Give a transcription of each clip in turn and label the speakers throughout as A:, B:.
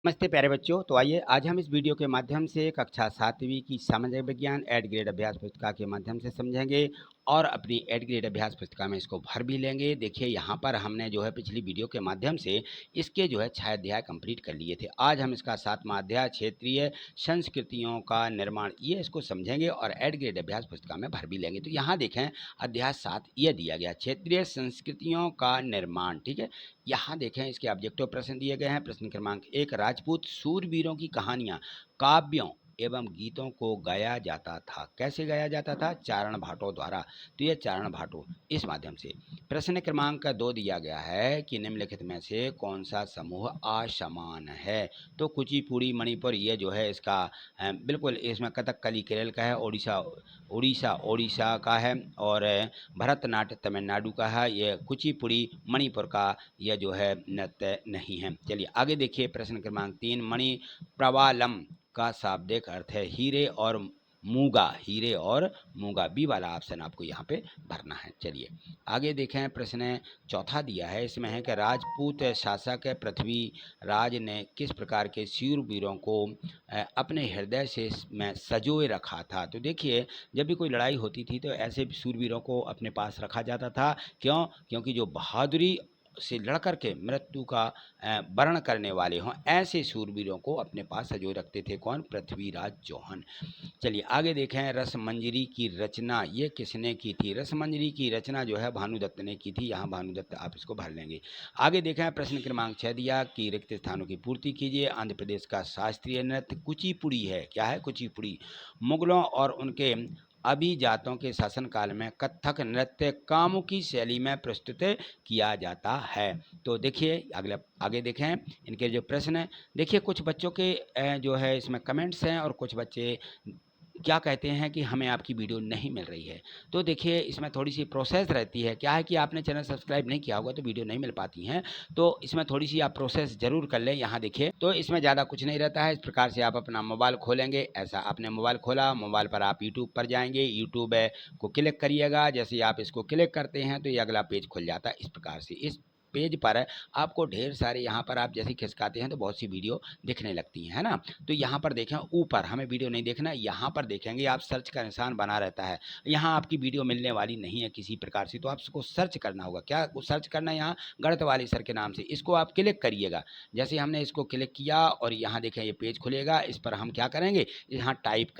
A: नमस्ते प्यारे बच्चों। तो आइए आज हम इस वीडियो के माध्यम से कक्षा 7वीं की सामाजिक विज्ञान एड ग्रेड अभ्यास पुस्तिका के माध्यम से समझेंगे और अपनी एड ग्रेड अभ्यास पुस्तिका में इसको भर भी लेंगे। देखिए यहाँ पर हमने जो है पिछली वीडियो के माध्यम से इसके जो है 6 अध्याय कंप्लीट कर लिए थे। आज हम इसका 7वां अध्याय क्षेत्रीय संस्कृतियों का निर्माण ये इसको समझेंगे और एड ग्रेड अभ्यास पुस्तिका में भर भी लेंगे। तो यहाँ देखें अध्याय 7 ये दिया गया क्षेत्रीय संस्कृतियों का निर्माण। ठीक है, यहाँ देखें इसके ऑब्जेक्टिव प्रश्न दिए गए हैं। प्रश्न क्रमांक 1, राजपूत शूरवीरों की कहानियां काव्यों एवं गीतों को गाया जाता था। कैसे गाया जाता था? चारण भाटों द्वारा। तो ये चारण भाटों इस माध्यम से। प्रश्न क्रमांक 2 दिया गया है कि निम्नलिखित में से कौन सा समूह असमान है? तो कुचिपुड़ी मणिपुर ये जो है इसका बिल्कुल इसमें कथकली केरल का है, उड़ीसा का है और भरतनाट्यम तमिलनाडु का है। ये कुचिपुड़ी मणिपुर का यह जो है नृत्य नहीं है। चलिए आगे देखिए प्रश्न क्रमांक 3, मणि प्रवालम का शाब्दिक अर्थ है हीरे और मूंगा। हीरे और मूंगा बी वाला ऑप्शन आपको यहाँ पे भरना है। चलिए आगे देखें प्रश्न चौथा दिया है, इसमें है कि राजपूत शासक पृथ्वीराज ने किस प्रकार के शूरवीरों को अपने हृदय से में सजोए रखा था। तो देखिए जब भी कोई लड़ाई होती थी तो ऐसे शूरवीरों को अपने पास रखा जाता था। क्यों? क्योंकि जो बहादुरी से लड़कर के मृत्यु का वर्ण करने वाले हों ऐसे शूरवीरों को अपने पास सजोए रखते थे। कौन? पृथ्वीराज चौहान। चलिए आगे देखें रसमंजरी की रचना ये किसने की थी? रसमंजरी की रचना जो है भानुदत्त ने की थी। यहाँ भानुदत्त आप इसको भर लेंगे। आगे देखें प्रश्न क्रमांक 6 दिया कि रिक्त स्थानों की पूर्ति कीजिए। आंध्र प्रदेश का शास्त्रीय नृत्य कुचिपुड़ी है। क्या है? कुचिपुड़ी। मुगलों और उनके अभिजातों के शासनकाल में कथक नृत्य कामुकी शैली में प्रस्तुत किया जाता है। तो देखिए अगला आगे देखें इनके जो प्रश्न हैं। देखिए कुछ बच्चों के जो है इसमें कमेंट्स हैं और कुछ बच्चे क्या कहते हैं कि हमें आपकी वीडियो नहीं मिल रही है। तो देखिए इसमें थोड़ी सी प्रोसेस रहती है। क्या है कि आपने चैनल सब्सक्राइब नहीं किया होगा तो वीडियो नहीं मिल पाती हैं। तो इसमें थोड़ी सी आप प्रोसेस जरूर कर लें। यहाँ देखिए तो इसमें ज़्यादा कुछ नहीं रहता है। इस प्रकार से आप अपना मोबाइल खोलेंगे। ऐसा आपने मोबाइल खोला, मोबाइल पर आप यूट्यूब पर जाएंगे, यूट्यूब को क्लिक करिएगा। जैसे ही आप इसको क्लिक करते हैं तो ये अगला पेज खुल जाता है। इस प्रकार से इस पेज पर आपको ढेर सारे यहाँ पर आप जैसे खिसकाते हैं तो बहुत सी वीडियो दिखने लगती हैं, है ना। तो यहाँ पर देखें ऊपर हमें वीडियो नहीं देखना, यहाँ पर देखेंगे आप सर्च का निशान बना रहता है। यहाँ आपकी वीडियो मिलने वाली नहीं है किसी प्रकार से। तो आपको सर्च करना होगा। क्या सर्च करना है? यहाँ गणित वाली सर के नाम से इसको आप क्लिक करिएगा। जैसे हमने इसको क्लिक किया और यहाँ देखें ये पेज खुलेगा। इस पर हम क्या करेंगे? यहाँ टाइप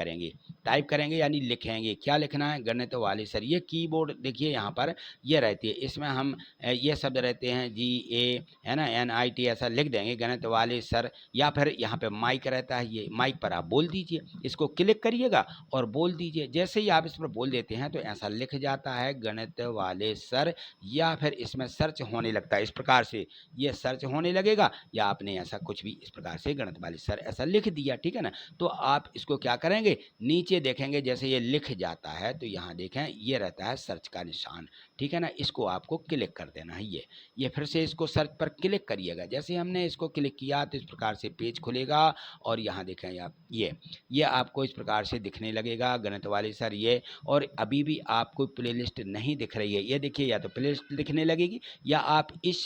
A: करेंगे यानी लिखेंगे। क्या लिखना है? गणित वाले सर। ये कीबोर्ड देखिए यहाँ पर ये रहती है। इसमें हम ये शब्द रहते हैं GA है ना, NIT ऐसा लिख देंगे गणित वाले सर। या फिर यहाँ पे माइक रहता है, ये माइक पर आप बोल दीजिए। इसको क्लिक करिएगा और बोल दीजिए। जैसे ही आप इस पर बोल देते हैं तो ऐसा लिख जाता है गणित वाले सर, या फिर इसमें सर्च होने लगता है। इस प्रकार से ये सर्च होने लगेगा, या आपने ऐसा कुछ भी इस प्रकार से गणित वाले सर ऐसा लिख दिया। ठीक है ना। तो आप इसको क्या करेंगे? नीचे देखेंगे जैसे ये लिख जाता है तो यहाँ देखें ये रहता है सर्च का निशान। ठीक है ना। इसको आपको क्लिक कर देना है। ये फिर से इसको सर्च पर क्लिक करिएगा। जैसे हमने इसको क्लिक किया तो इस प्रकार से पेज खुलेगा और यहाँ देखें आप ये आपको इस प्रकार से दिखने लगेगा गणित वाले सर ये। और अभी भी आपको प्लेलिस्ट नहीं दिख रही है, ये देखिए या तो प्लेलिस्ट दिखने लगेगी या आप इस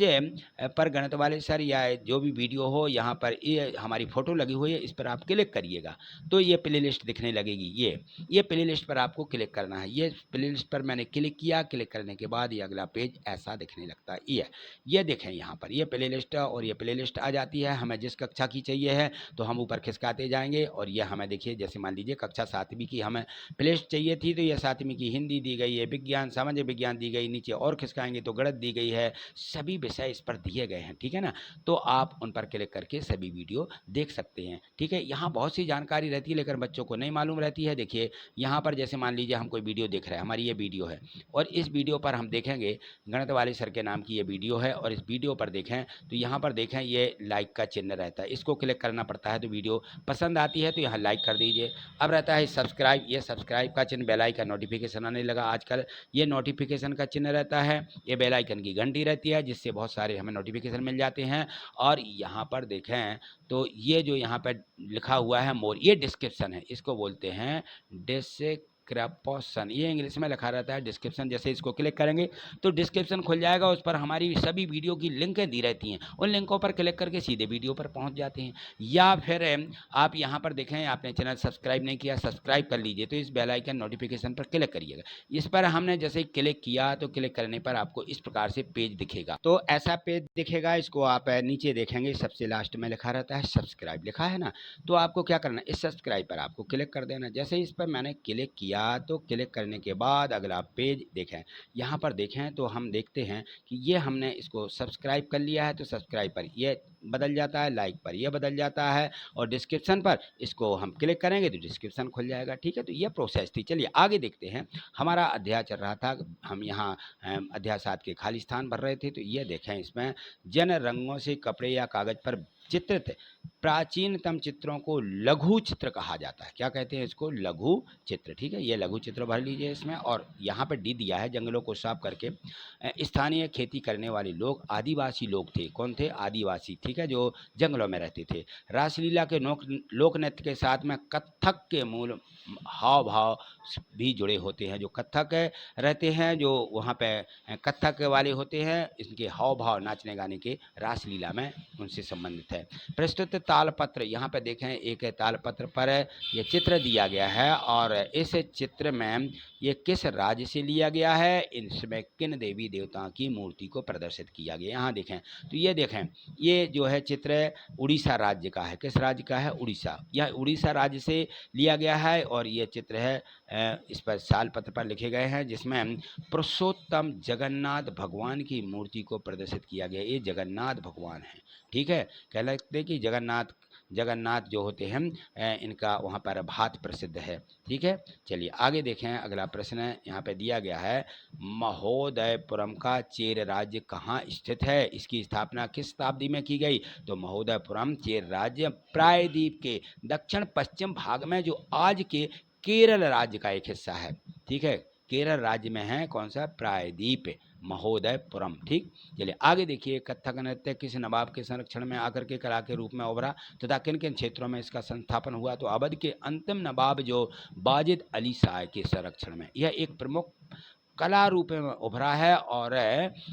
A: पर गणित वाले सर या जो भी वीडियो हो यहाँ पर ये हमारी फ़ोटो लगी हुई है इस पर आप क्लिक करिएगा तो ये प्लेलिस्ट दिखने लगेगी। ये प्लेलिस्ट पर आपको क्लिक करना है। ये प्लेलिस्ट पर मैंने क्लिक किया। क्लिक करने के बाद ये अगला पेज ऐसा दिखने लगता है। ये देखें यहाँ पर ये प्लेलिस्ट और ये प्लेलिस्ट आ जाती है। हमें जिस कक्षा की चाहिए है तो हम ऊपर खिसकाते जाएंगे और ये हमें देखिए जैसे मान लीजिए कक्षा 7वीं की हमें प्लेलिस्ट चाहिए थी तो ये 7वीं की हिंदी दी गई है, विज्ञान सामाजिक विज्ञान दी गई, नीचे और खिसकाएंगे तो गणित दी गई है। सभी विषय इस पर दिए गए हैं। ठीक है ना। तो आप उन पर क्लिक करके सभी वीडियो देख सकते हैं। ठीक है। यहाँ बहुत सी जानकारी रहती है लेकिन बच्चों को नहीं मालूम रहती है। देखिए यहाँ पर जैसे मान लीजिए हम कोई वीडियो देख रहे हैं, हमारी ये वीडियो है और इस वीडियो पर हम देखेंगे गणित वाले सर के नाम की ये वीडियो है और इस वीडियो पर देखें तो यहाँ पर देखें ये लाइक का चिन्ह रहता है। इसको क्लिक करना पड़ता है तो वीडियो पसंद आती है तो यहाँ लाइक कर दीजिए। अब रहता है सब्सक्राइब, ये सब्सक्राइब का चिन्ह, बेल आइकन नोटिफिकेशन आने लगा आजकल, ये नोटिफिकेशन का चिन्ह रहता है। ये बेल आइकन की घंटी रहती है जिससे बहुत सारे हमें नोटिफिकेशन मिल जाते हैं। और यहाँ पर देखें तो ये जो यहाँ पर लिखा हुआ है मोर, ये डिस्क्रिप्शन है, इसको बोलते हैं डिस्क्रिप्शन। डिस्क्रिप्शन, ये इंग्लिश में लिखा रहता है डिस्क्रिप्शन। जैसे इसको क्लिक करेंगे तो डिस्क्रिप्शन खुल जाएगा, उस पर हमारी सभी वीडियो की लिंकें दी रहती हैं, उन लिंकों पर क्लिक करके सीधे वीडियो पर पहुंच जाते हैं। या फिर आप यहाँ पर देखें, आपने चैनल सब्सक्राइब नहीं किया, सब्सक्राइब कर लीजिए, तो इस बेल आइकन नोटिफिकेशन पर क्लिक करिएगा। इस पर हमने जैसे क्लिक किया तो क्लिक करने पर आपको इस प्रकार से पेज दिखेगा। तो ऐसा पेज दिखेगा, इसको आप नीचे देखेंगे सबसे लास्ट में लिखा रहता है सब्सक्राइब, लिखा है ना। तो आपको क्या करना है, इस सब्सक्राइब पर आपको क्लिक कर देना। जैसे इस पर मैंने क्लिक किया तो क्लिक करने के बाद अगला पेज देखें, यहाँ पर देखें तो हम देखते हैं कि ये हमने इसको सब्सक्राइब कर लिया है, तो सब्सक्राइब पर ये बदल जाता है, लाइक पर ये बदल जाता है, और डिस्क्रिप्शन पर इसको हम क्लिक करेंगे तो डिस्क्रिप्शन खुल जाएगा। ठीक है, तो ये प्रोसेस थी। चलिए आगे देखते हैं। हमारा अध्याय चल रहा था, हम यहाँ अध्याय 7 के खाली स्थान भर रहे थे। तो ये देखें, इसमें जन रंगों से कपड़े या कागज पर चित्रित प्राचीनतम चित्रों को लघु चित्र कहा जाता है। क्या कहते हैं इसको, लघु चित्र। ठीक है, ये लघु चित्र भर लीजिए इसमें। और यहाँ पर डी दिया है, जंगलों को साफ करके स्थानीय खेती करने वाले लोग आदिवासी लोग थे। कौन थे, आदिवासी। ठीक है, जो जंगलों में रहते थे। रासलीला के लोक नृत्य के साथ में कथक के मूल हाव भाव भी जुड़े होते हैं। जो कथक रहते हैं, जो वहाँ पे कथक वाले होते हैं, इनके हाव भाव नाचने गाने के रासलीला में उनसे संबंधित है। प्रस्तुत तालपत्र, यहाँ पे देखें एक तालपत्र पर यह चित्र दिया गया है, और इस चित्र में ये किस राज्य से लिया गया है, इसमें किन देवी देवताओं की मूर्ति को प्रदर्शित किया गया। यहाँ देखें तो ये देखें, ये जो है चित्र उड़ीसा राज्य का है। किस राज्य का है, उड़ीसा। यह उड़ीसा राज्य से लिया गया है, और ये चित्र है इस पर साल पत्र पर लिखे गए हैं, जिसमें पुरुषोत्तम जगन्नाथ भगवान की मूर्ति को प्रदर्शित किया गया। ये जगन्नाथ भगवान है। ठीक है, कह लगते हैं कि जगन्नाथ जो होते हैं इनका वहाँ पर भात प्रसिद्ध है। ठीक है, चलिए आगे देखें। अगला प्रश्न यहाँ पे दिया गया है, महोदयपुरम का चेर राज्य कहाँ स्थित है, इसकी स्थापना किस शताब्दी में की गई। तो महोदयपुरम चेर राज्य प्रायद्वीप के दक्षिण पश्चिम भाग में, जो आज के केरल राज्य का एक हिस्सा है। ठीक है, केरल राज्य में है कौन सा, प्रायद्वीप, महोदयपुरम। ठीक, चलिए आगे देखिए। कथक नृत्य किस नवाब के संरक्षण में आकर के कला के रूप में उभरा तथा किन किन क्षेत्रों में इसका संस्थापन हुआ। तो अवध के अंतिम नवाब जो वाजिद अली शाह के संरक्षण में यह एक प्रमुख कला रूप में उभरा है, और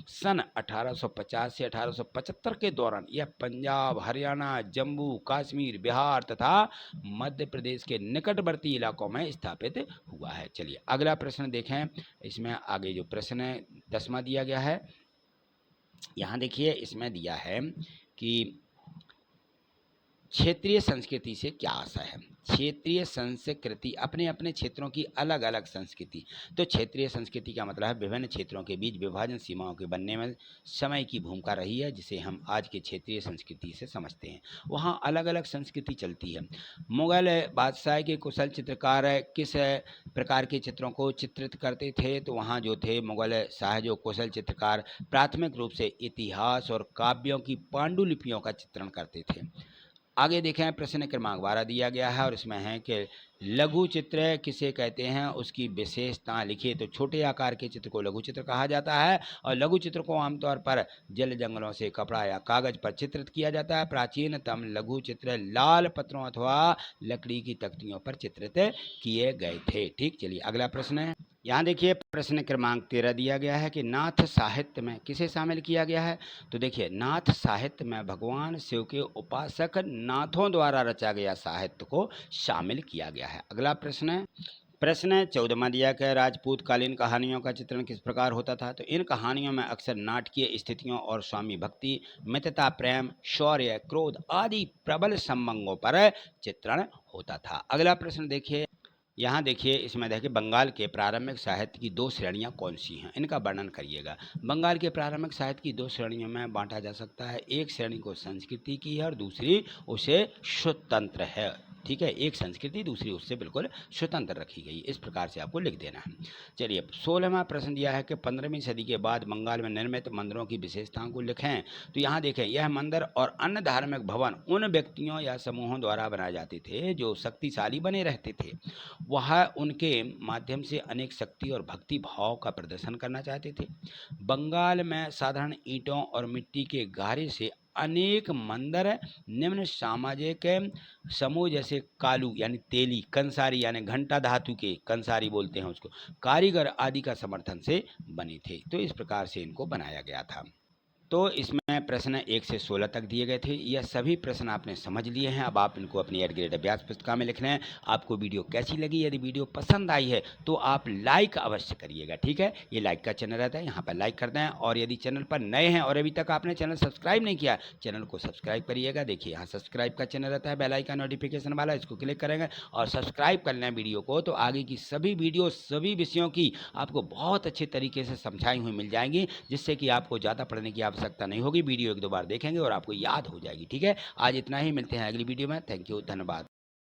A: सन 1850 से 1875 के दौरान यह पंजाब, हरियाणा, जम्मू कश्मीर, बिहार तथा मध्य प्रदेश के निकटवर्ती इलाकों में स्थापित हुआ है। चलिए अगला प्रश्न देखें। इसमें आगे जो प्रश्न है 10वां दिया गया है, यहाँ देखिए इसमें दिया है कि क्षेत्रीय संस्कृति से क्या आशय है। क्षेत्रीय संस्कृति, अपने अपने क्षेत्रों की अलग अलग संस्कृति। तो क्षेत्रीय संस्कृति का मतलब है विभिन्न क्षेत्रों के बीच विभाजन सीमाओं के बनने में समय की भूमिका रही है, जिसे हम आज के क्षेत्रीय संस्कृति से समझते हैं। वहाँ अलग अलग संस्कृति चलती है। मुगल बादशाह के कुशल चित्रकार किस प्रकार के चित्रों को चित्रित करते थे। तो वहाँ जो थे मुगल शाह जो कुशल चित्रकार प्राथमिक रूप से इतिहास और काव्यों की पांडुलिपियों का चित्रण करते थे। आगे देखें, प्रश्न क्रमांक 12 दिया गया है, और इसमें है कि लघु चित्र किसे कहते हैं, उसकी विशेषता लिखिए। तो छोटे आकार के चित्र को लघु चित्र कहा जाता है, और लघु चित्र को आमतौर पर जल जंगलों से कपड़ा या कागज पर चित्रित किया जाता है। प्राचीनतम लघु चित्र लाल पत्रों अथवा लकड़ी की तख्तियों पर चित्रित किए गए थे। ठीक, चलिए अगला प्रश्न है। यहाँ देखिए प्रश्न क्रमांक 13 दिया गया है कि नाथ साहित्य में किसे शामिल किया गया है। तो देखिए नाथ साहित्य में भगवान शिव के उपासक नाथों द्वारा रचा गया साहित्य को शामिल किया गया है। अगला प्रश्न है। प्रश्न 14वां दिया गया, राजपूत कालीन कहानियों का चित्रण किस प्रकार होता था। तो इन कहानियों में अक्सर नाटकीय स्थितियों और स्वामी भक्ति, मित्रता, प्रेम, शौर्य, क्रोध आदि प्रबल संबंधों पर चित्रण होता था। अगला प्रश्न देखिए। यहाँ देखिए, इसमें देखिए बंगाल के प्रारंभिक साहित्य की 2 श्रेणियाँ कौन सी हैं, इनका वर्णन करिएगा। बंगाल के प्रारंभिक साहित्य की 2 श्रेणियों में बांटा जा सकता है। एक श्रेणी को संस्कृति की है, और दूसरी उसे स्वतंत्र है। ठीक है, एक संस्कृति, दूसरी उससे बिल्कुल स्वतंत्र रखी गई। इस प्रकार से आपको लिख देना है। चलिए 16वां प्रश्न दिया है कि 15वीं सदी के बाद बंगाल में निर्मित मंदिरों की विशेषताओं को लिखें। तो यहाँ देखें, यह मंदिर और अन्य धार्मिक भवन उन व्यक्तियों या समूहों द्वारा बनाए जाते थे जो शक्तिशाली बने रहते थे। वह उनके माध्यम से अनेक शक्ति और भक्ति भाव का प्रदर्शन करना चाहते थे। बंगाल में साधारण ईंटों और मिट्टी के गारे से अनेक मंदिर निम्न सामाजिक समूह जैसे कालू यानी तेली, कंसारी यानी घंटा धातु के, कंसारी बोलते हैं उसको, कारीगर आदि का समर्थन से बने थे। तो इस प्रकार से इनको बनाया गया था। तो इसमें प्रश्न 1 से 16 तक दिए गए थे। यह सभी प्रश्न आपने समझ लिए हैं। अब आप इनको अपनी 8th ग्रेड अभ्यास पुस्तिका में लिखना है। आपको वीडियो कैसी लगी? यदि वीडियो पसंद आई है तो आप लाइक अवश्य करिएगा, ठीक है? ये लाइक का चिन्ह रहता है, यहाँ पर लाइक कर दें। और यदि चैनल पर नए हैं और अभी तक आपने चैनल सब्सक्राइब नहीं किया, चैनल को सब्सक्राइब करिएगा। देखिए यहाँ सब्सक्राइब का चिन्ह रहता है, बेल आइकन नोटिफिकेशन वाला, इसको क्लिक करेंगे और सब्सक्राइब कर लें वीडियो को, तो आगे की सभी वीडियो सभी विषयों की आपको बहुत अच्छे तरीके से समझाई हुई मिल जाएंगी, जिससे कि आपको ज़्यादा पढ़ने की आवश्यकता नहीं होगी। वीडियो 1-2 बार देखेंगे और आपको याद हो जाएगी, ठीक है? आज इतना ही, मिलते हैं अगली वीडियो में। थैंक यू, धन्यवाद।